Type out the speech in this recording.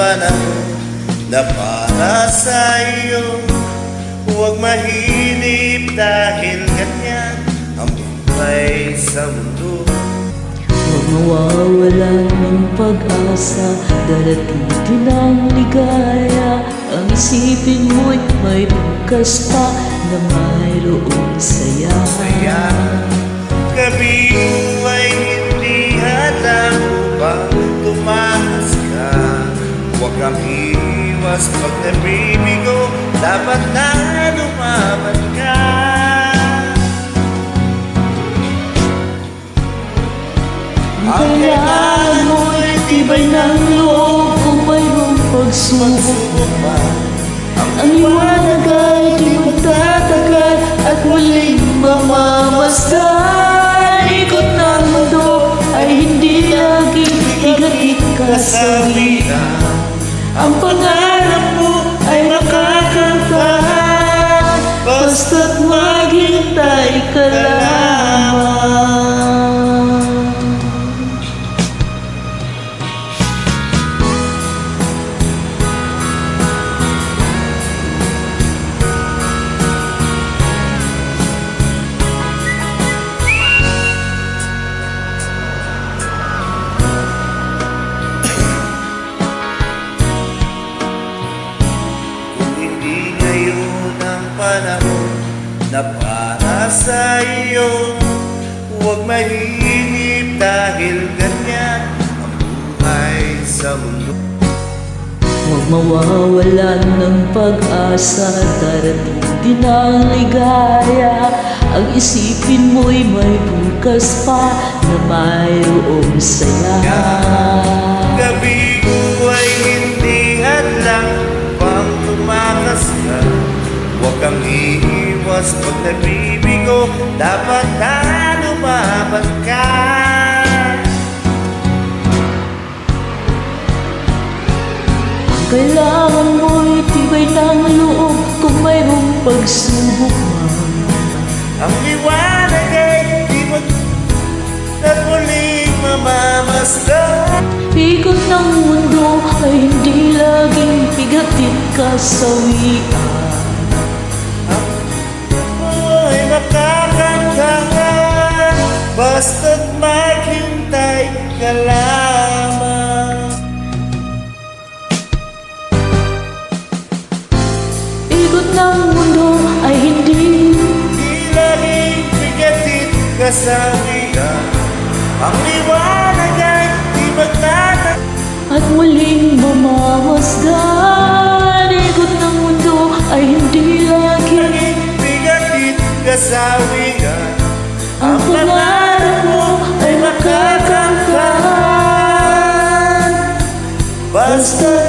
panahon na para sa'yo. Huwag mahinip dahil ganyan ang buhay sa mundo. Huwag mawawalan ng pag-asa, darating din ang ligaya. Ang isipin mo'y may bukas pa na mayroong saya. Gabi ay hindi hadang upang tumakas ka. Huwag kang iwas pag nabibigo, dapat na lumaban ka. Ang kailangan mo'y tibay ng loob kung mayroong pagsubok pa. Ang liwanag ay di magtatagal at muling mamamasdan. Ikot ng mundo ay hindi laging higatik kasabihan. Ang pangarap mo ay makakamtan, basta't maghintay ka lamang. Panahon na para sa iyo. Huwag mahinip dahil ganyan ang buhay sa mundo. Huwag mawawalan ng pag-asa, darating din ang ligaya. Ang isipin mo'y may bukas pa na mayroong saya. Gabi ko ay hindi hadlang pang tumakas ka. Huwag kang iiwas pag nabibigo, dapat na lumaban ka. Kailangan mo'y tibay ng loob kung mayroong pagsubok man. Ang liwanag ay di at muling mamamasdan. Ikot ng mundo ay hindi laging bigatin kasawian. Makakantangan, basta't maghintay ka lamang. Ikot ng mundo ay hindi laging bigatin kasawian. Ang liwanag ay di magtatag at muling mamamasdan. Ikot ng mundo ay hindi laging kasawian. ang pangarap mo ay makakamtan, basta